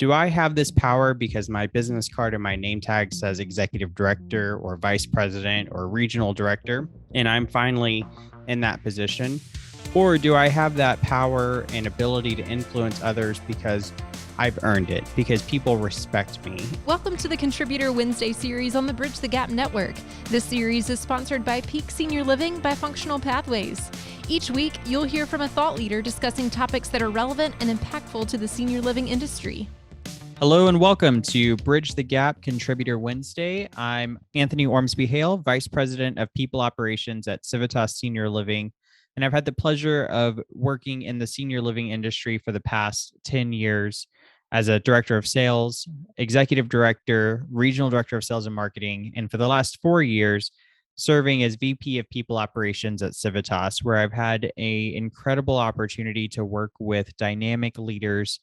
Do I have this power because my business card and my name tag says executive director or vice president or regional director, and I'm finally in that position? Or do I have that power and ability to influence others because I've earned it, because people respect me? Welcome to the Contributor Wednesday series on the Bridge the Gap Network. This series is sponsored by Peak Senior Living by Functional Pathways. Each week, you'll hear from a thought leader discussing topics that are relevant and impactful to the senior living industry. Hello and welcome to Bridge the Gap Contributor Wednesday. I'm Anthony Ormsbee-Hale, Vice President of People Operations at Civitas Senior Living, and I've had the pleasure of working in the senior living industry for the past 10 years as a Director of Sales, Executive Director, Regional Director of Sales and Marketing, and for the last 4 years, serving as VP of People Operations at Civitas, where I've had an incredible opportunity to work with dynamic leaders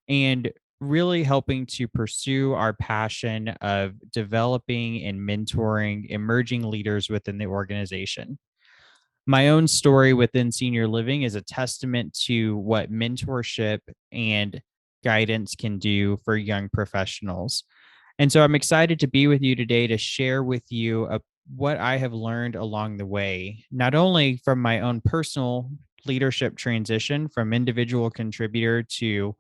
and really helping to pursue our passion of developing and mentoring emerging leaders within the organization. My own story within senior living is a testament to what mentorship and guidance can do for young professionals. And so I'm excited to be with you today to share with you what I have learned along the way, not only from my own personal leadership transition from individual contributor to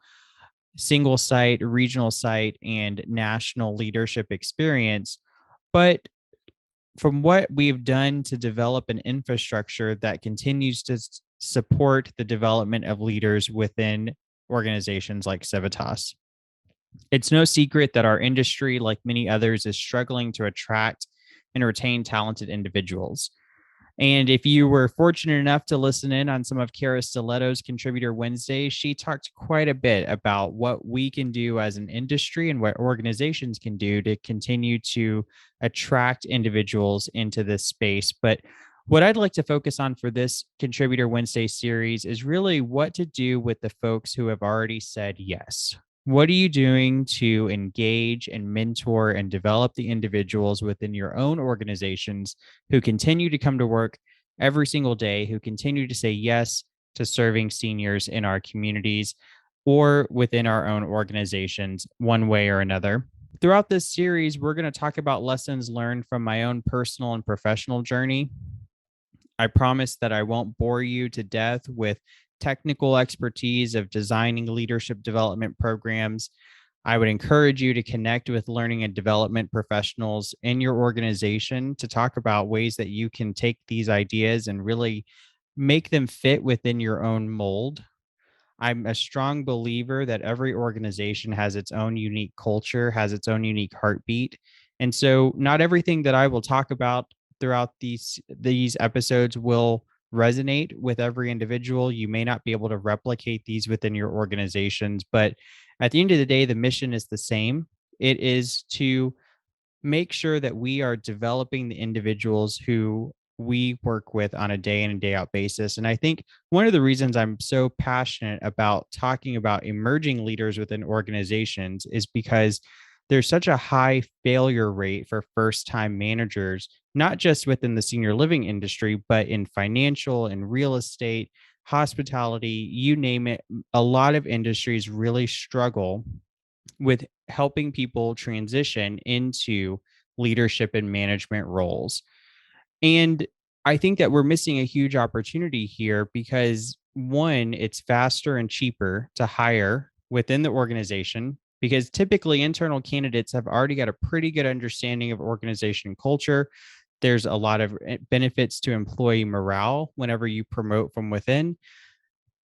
single site, regional site, and national leadership experience, but from what we've done to develop an infrastructure that continues to support the development of leaders within organizations like Civitas. It's no secret that our industry, like many others, is struggling to attract and retain talented individuals. And if you were fortunate enough to listen in on some of Kara Stiletto's Contributor Wednesday, she talked quite a bit about what we can do as an industry and what organizations can do to continue to attract individuals into this space. But what I'd like to focus on for this Contributor Wednesday series is really what to do with the folks who have already said yes. What are you doing to engage and mentor and develop the individuals within your own organizations who continue to come to work every single day, who continue to say yes to serving seniors in our communities or within our own organizations one way or another? Throughout this series, we're going to talk about lessons learned from my own personal and professional journey. I promise that I won't bore you to death with technical expertise of designing leadership development programs. I would encourage you to connect with learning and development professionals in your organization to talk about ways that you can take these ideas and really make them fit within your own mold. I'm a strong believer that every organization has its own unique culture, has its own unique heartbeat. And so not everything that I will talk about throughout these episodes will resonate with every individual. You may not be able to replicate these within your organizations, but at the end of the day, the mission is the same. It is to make sure that we are developing the individuals who we work with on a day in and day out basis. And I think one of the reasons I'm so passionate about talking about emerging leaders within organizations is because there's such a high failure rate for first-time managers, not just within the senior living industry, but in financial and real estate, hospitality, you name it. A lot of industries really struggle with helping people transition into leadership and management roles. And I think that we're missing a huge opportunity here because, one, it's faster and cheaper to hire within the organization because typically internal candidates have already got a pretty good understanding of organization culture. There's a lot of benefits to employee morale whenever you promote from within.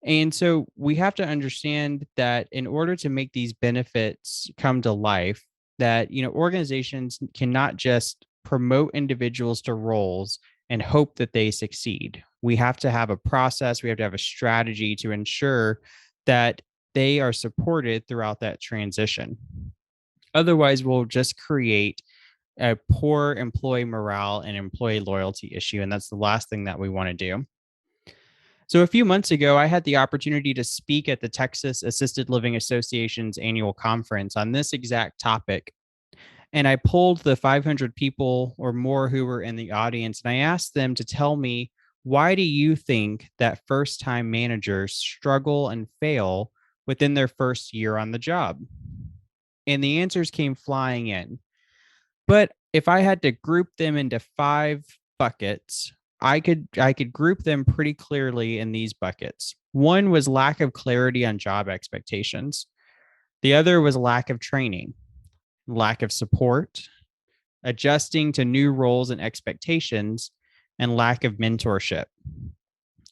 And so we have to understand that in order to make these benefits come to life, that organizations cannot just promote individuals to roles and hope that they succeed. We have to have a process, we have to have a strategy to ensure that they are supported throughout that transition. Otherwise, we'll just create a poor employee morale and employee loyalty issue. And that's the last thing that we want to do. So a few months ago, I had the opportunity to speak at the Texas Assisted Living Association's annual conference on this exact topic. And I polled the 500 people or more who were in the audience, and I asked them to tell me, why do you think that first-time managers struggle and fail within their first year on the job? and the answers came flying in. But if I had to group them into 5 buckets, I could group them pretty clearly in these buckets. One was lack of clarity on job expectations. The other was lack of training, lack of support, adjusting to new roles and expectations, and lack of mentorship.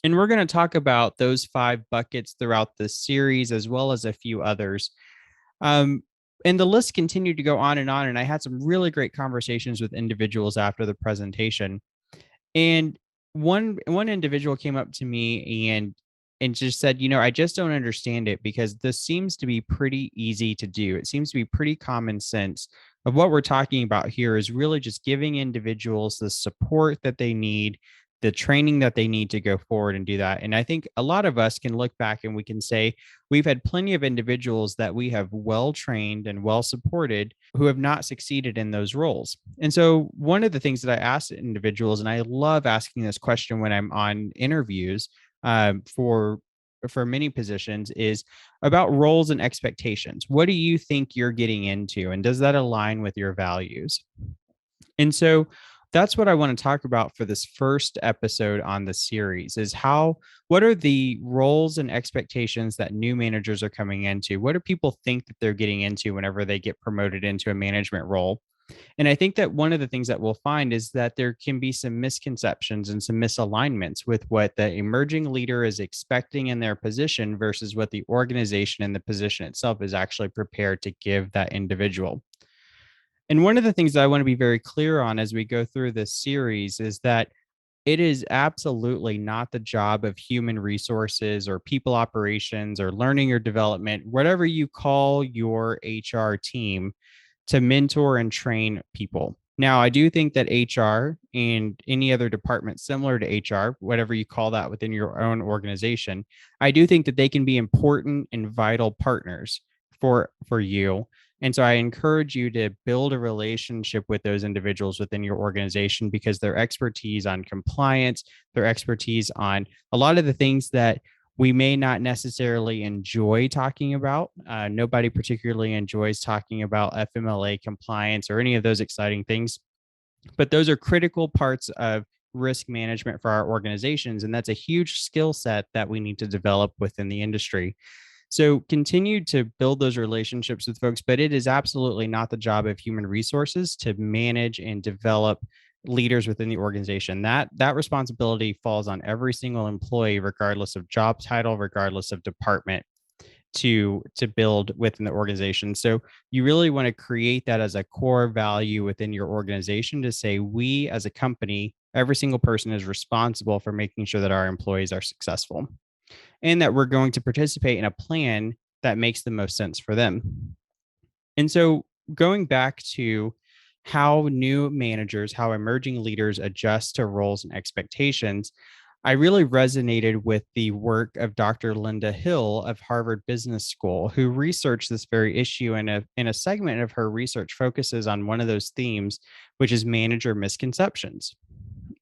And we're going to talk about those 5 buckets throughout this series, as well as a few others. Um, and the list continued to go on, and I had some really great conversations with individuals after the presentation. And one individual came up to me and just said, I just don't understand it, because this seems to be pretty easy to do. It seems to be pretty common sense. Of what we're talking about here is really just giving individuals the support that they need, the training that they need to go forward and do that. And I think a lot of us can look back and we can say we've had plenty of individuals that we have well trained and well supported who have not succeeded in those roles. And so one of the things that I ask individuals, and I love asking this question when I'm on interviews for many positions, is about roles and expectations. What do you think you're getting into, and does that align with your values? And so that's what I want to talk about for this first episode on the series, is what are the roles and expectations that new managers are coming into? What do people think that they're getting into whenever they get promoted into a management role? And I think that one of the things that we'll find is that there can be some misconceptions and some misalignments with what the emerging leader is expecting in their position versus what the organization and the position itself is actually prepared to give that individual. And one of the things that I want to be very clear on as we go through this series is that it is absolutely not the job of human resources or people operations or learning or development, whatever you call your HR team, to mentor and train people. Now, I do think that HR and any other department similar to HR, whatever you call that within your own organization, I do think that they can be important and vital partners for you. And so I encourage you to build a relationship with those individuals within your organization, because their expertise on compliance, their expertise on a lot of the things that we may not necessarily enjoy talking about. Nobody particularly enjoys talking about FMLA compliance or any of those exciting things, but those are critical parts of risk management for our organizations. And that's a huge skill set that we need to develop within the industry. So continue to build those relationships with folks, but it is absolutely not the job of human resources to manage and develop leaders within the organization. That responsibility falls on every single employee, regardless of job title, regardless of department, to build within the organization. So you really want to create that as a core value within your organization, to say, we as a company, every single person is responsible for making sure that our employees are successful, and that we're going to participate in a plan that makes the most sense for them. And so going back to how new managers, how emerging leaders adjust to roles and expectations, I really resonated with the work of Dr. Linda Hill of Harvard Business School, who researched this very issue, and in a segment of her research focuses on one of those themes, which is manager misconceptions.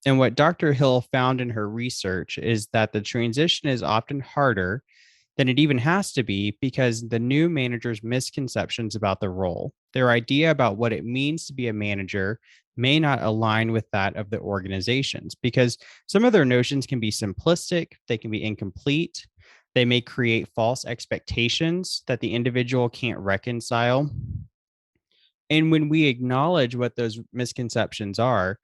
And what Dr. Hill found in her research is that the transition is often harder than it even has to be, because the new manager's misconceptions about the role, their idea about what it means to be a manager, may not align with that of the organizations, because some of their notions can be simplistic, they can be incomplete, they may create false expectations that the individual can't reconcile. And when we acknowledge what those misconceptions are,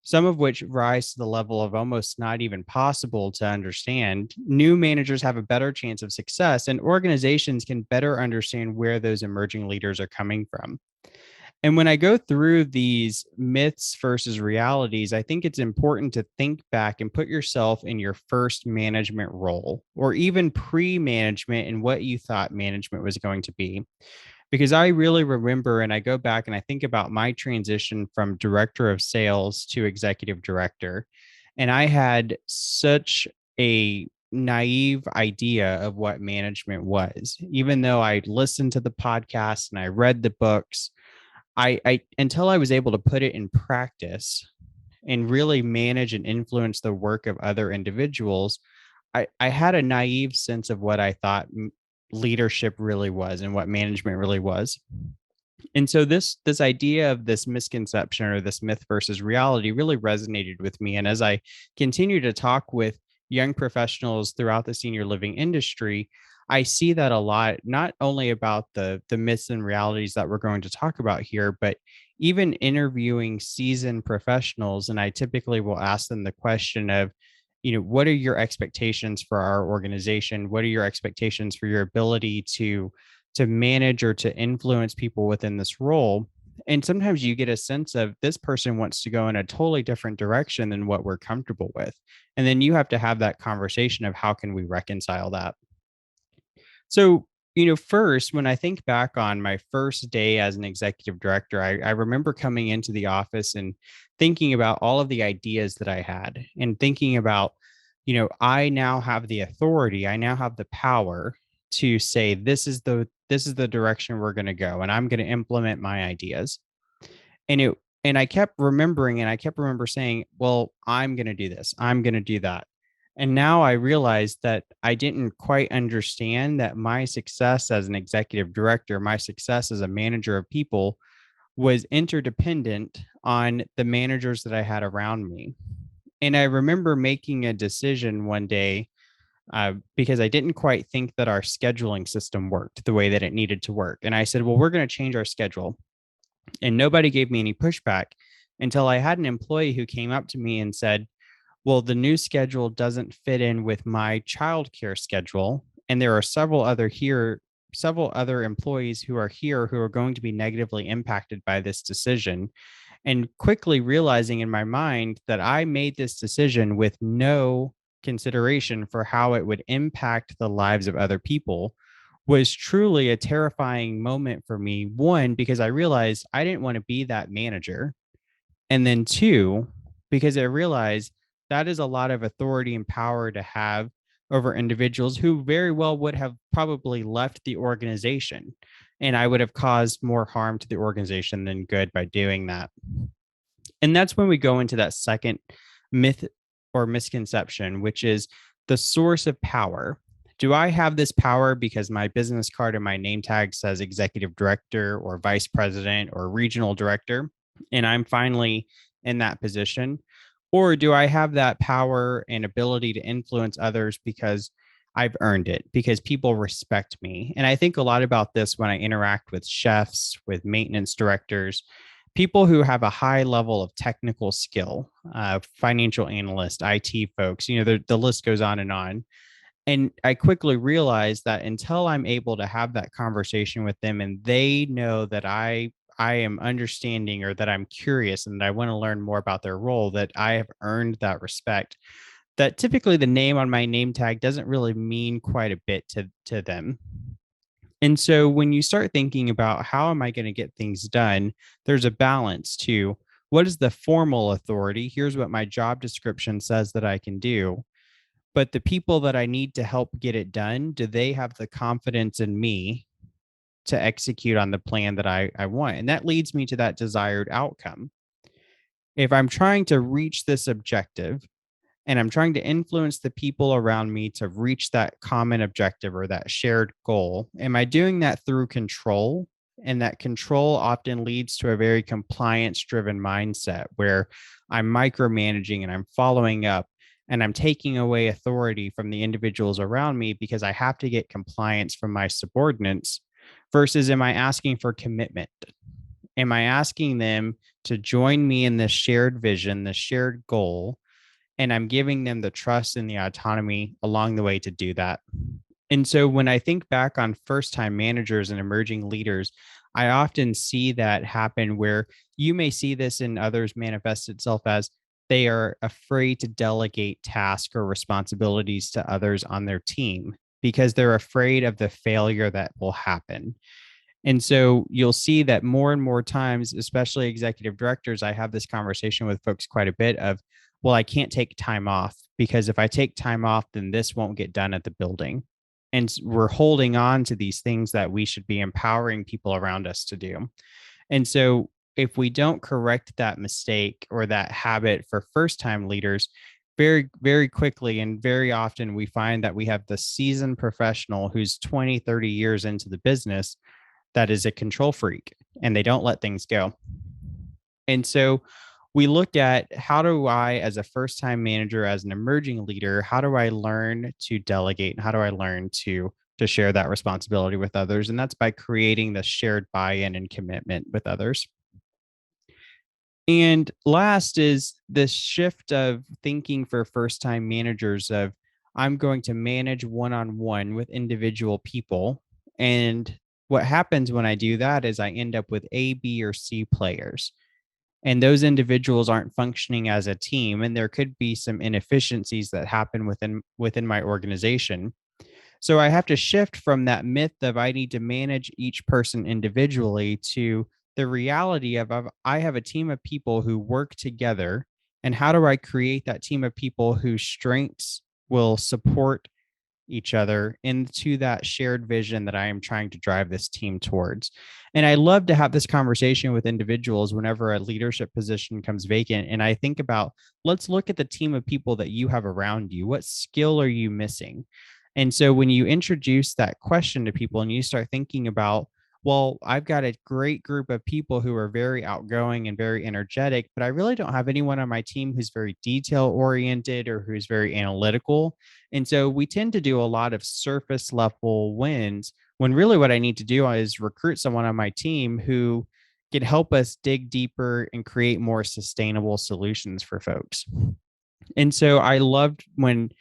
some of which rise to the level of almost not even possible to understand, new managers have a better chance of success, and organizations can better understand where those emerging leaders are coming from. And when I go through these myths versus realities, I think it's important to think back and put yourself in your first management role, or even pre-management, and what you thought management was going to be. Because I really remember, and I go back and I think about my transition from director of sales to executive director, and I had such a naive idea of what management was. Even though I listened to the podcast and I read the books, I until I was able to put it in practice and really manage and influence the work of other individuals, I had a naive sense of what I thought leadership really was and what management really was. And so this idea of this misconception or this myth versus reality really resonated with me. And as I continue to talk with young professionals throughout the senior living industry, I see that a lot, not only about the myths and realities that we're going to talk about here, but even interviewing seasoned professionals. And I typically will ask them the question of, what are your expectations for our organization? What are your expectations for your ability to manage or to influence people within this role? And sometimes you get a sense of this person wants to go in a totally different direction than what we're comfortable with. And then you have to have that conversation of how can we reconcile that? So, first, when I think back on my first day as an executive director, I remember coming into the office and thinking about all of the ideas that I had and thinking about, I now have the authority, I now have the power to say this is the direction we're going to go and I'm going to implement my ideas. And I kept remembering and I kept remember saying, well, I'm going to do this. I'm going to do that. And now I realized that I didn't quite understand that my success as an executive director, my success as a manager of people was interdependent on the managers that I had around me. And I remember making a decision one day because I didn't quite think that our scheduling system worked the way that it needed to work. And I said, well, we're going to change our schedule. And nobody gave me any pushback until I had an employee who came up to me and said, well, the new schedule doesn't fit in with my childcare schedule. And there are several other employees who are here who are going to be negatively impacted by this decision. And quickly realizing in my mind that I made this decision with no consideration for how it would impact the lives of other people was truly a terrifying moment for me. One, because I realized I didn't want to be that manager. And then two, because I realized that is a lot of authority and power to have over individuals who very well would have probably left the organization. And I would have caused more harm to the organization than good by doing that. And that's when we go into that second myth or misconception, which is the source of power. Do I have this power because my business card and my name tag says executive director or vice president or regional director, and I'm finally in that position? Or do I have that power and ability to influence others because I've earned it, because people respect me? And I think a lot about this when I interact with chefs, with maintenance directors, people who have a high level of technical skill, financial analysts, IT folks, the list goes on and on. And I quickly realized that until I'm able to have that conversation with them and they know that I am understanding or that I'm curious and that I want to learn more about their role, that I have earned that respect, that typically the name on my name tag doesn't really mean quite a bit to them. And so when you start thinking about how am I going to get things done, there's a balance to what is the formal authority? Here's what my job description says that I can do. But the people that I need to help get it done, do they have the confidence in me to execute on the plan that I want? And that leads me to that desired outcome. If I'm trying to reach this objective and I'm trying to influence the people around me to reach that common objective or that shared goal, am I doing that through control? And that control often leads to a very compliance driven mindset where I'm micromanaging and I'm following up and I'm taking away authority from the individuals around me because I have to get compliance from my subordinates. Versus, am I asking for commitment? Am I asking them to join me in this shared vision, this shared goal? And I'm giving them the trust and the autonomy along the way to do that. And so when I think back on first time managers and emerging leaders, I often see that happen where you may see this in others manifest itself as they are afraid to delegate tasks or responsibilities to others on their team because they're afraid of the failure that will happen. And so you'll see that more and more times, especially executive directors, I have this conversation with folks quite a bit of, well, I can't take time off because if I take time off, then this won't get done at the building. And we're holding on to these things that we should be empowering people around us to do. And so if we don't correct that mistake or that habit for first time leaders, very, very quickly and very often we find that we have the seasoned professional who's 20, 30 years into the business that is a control freak and they don't let things go. And so we looked at, how do I, as a first-time manager, as an emerging leader, how do I learn to delegate? And how do I learn to share that responsibility with others? And that's by creating the shared buy-in and commitment with others. And last is this shift of thinking for first-time managers of, I'm going to manage one-on-one with individual people. And what happens when I do that is I end up with A, B, or C players. And those individuals aren't functioning as a team. And there could be some inefficiencies that happen within my organization. So I have to shift from that myth of I need to manage each person individually to the reality of I have a team of people who work together. And how do I create that team of people whose strengths will support each other into that shared vision that I am trying to drive this team towards? And I love to have this conversation with individuals whenever a leadership position comes vacant. And I think about, let's look at the team of people that you have around you. What skill are you missing? And so when you introduce that question to people and you start thinking about, well, I've got a great group of people who are very outgoing and very energetic, but I really don't have anyone on my team who's very detail oriented or who's very analytical. And so we tend to do a lot of surface level wins, when really what I need to do is recruit someone on my team who can help us dig deeper and create more sustainable solutions for folks. And so I loved when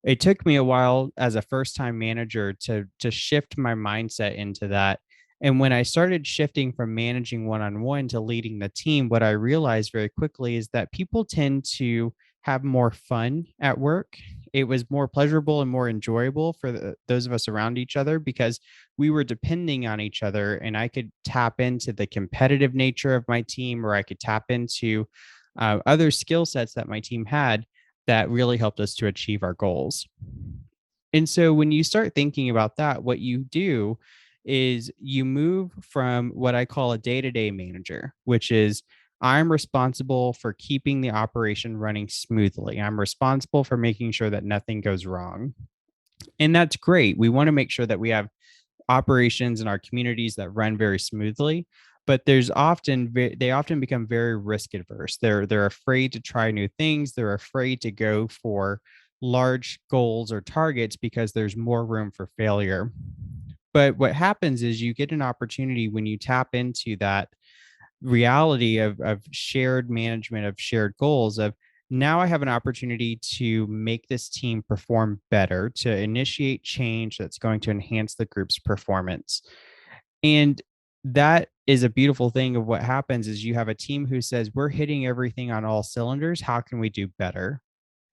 it took me a while as a first-time manager to shift my mindset into that. And when I started shifting from managing one-on-one to leading the team, what I realized very quickly is that people tend to have more fun at work. It was more pleasurable and more enjoyable for those of us around each other because we were depending on each other, and I could tap into the competitive nature of my team, or I could tap into other skill sets that my team had that really helped us to achieve our goals. And so when you start thinking about that, what you do is you move from what I call a day-to-day manager, which is I'm responsible for keeping the operation running smoothly. I'm responsible for making sure that nothing goes wrong. And that's great. We want to make sure that we have operations in our communities that run very smoothly, but they often become very risk adverse. They're afraid to try new things. They're afraid to go for large goals or targets because there's more room for failure. But what happens is you get an opportunity when you tap into that reality of shared management, of shared goals, of now I have an opportunity to make this team perform better, to initiate change that's going to enhance the group's performance. And that is a beautiful thing of what happens is you have a team who says, we're hitting everything on all cylinders. How can we do better?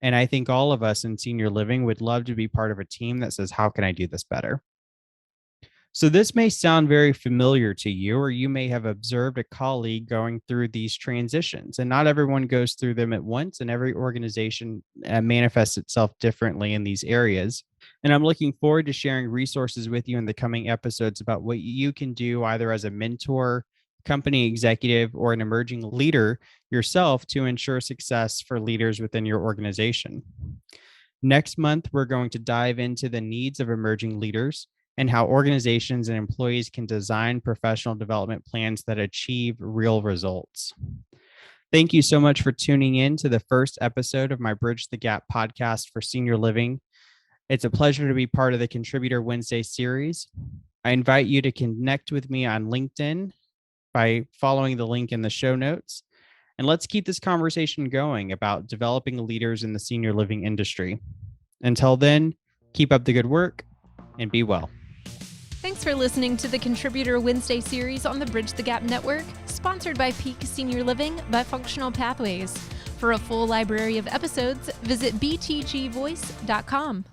And I think all of us in senior living would love to be part of a team that says, how can I do this better? So this may sound very familiar to you, or you may have observed a colleague going through these transitions, and not everyone goes through them at once, and every organization manifests itself differently in these areas. And I'm looking forward to sharing resources with you in the coming episodes about what you can do either as a mentor, company executive, or an emerging leader yourself to ensure success for leaders within your organization. Next month, we're going to dive into the needs of emerging leaders and how organizations and employees can design professional development plans that achieve real results. Thank you so much for tuning in to the first episode of my Bridge the Gap podcast for senior living. It's a pleasure to be part of the Contributor Wednesday series. I invite you to connect with me on LinkedIn by following the link in the show notes. And let's keep this conversation going about developing leaders in the senior living industry. Until then, keep up the good work and be well. Thanks for listening to the Contributor Wednesday series on the Bridge the Gap Network, sponsored by Peak Senior Living by Functional Pathways. For a full library of episodes, visit btgvoice.com.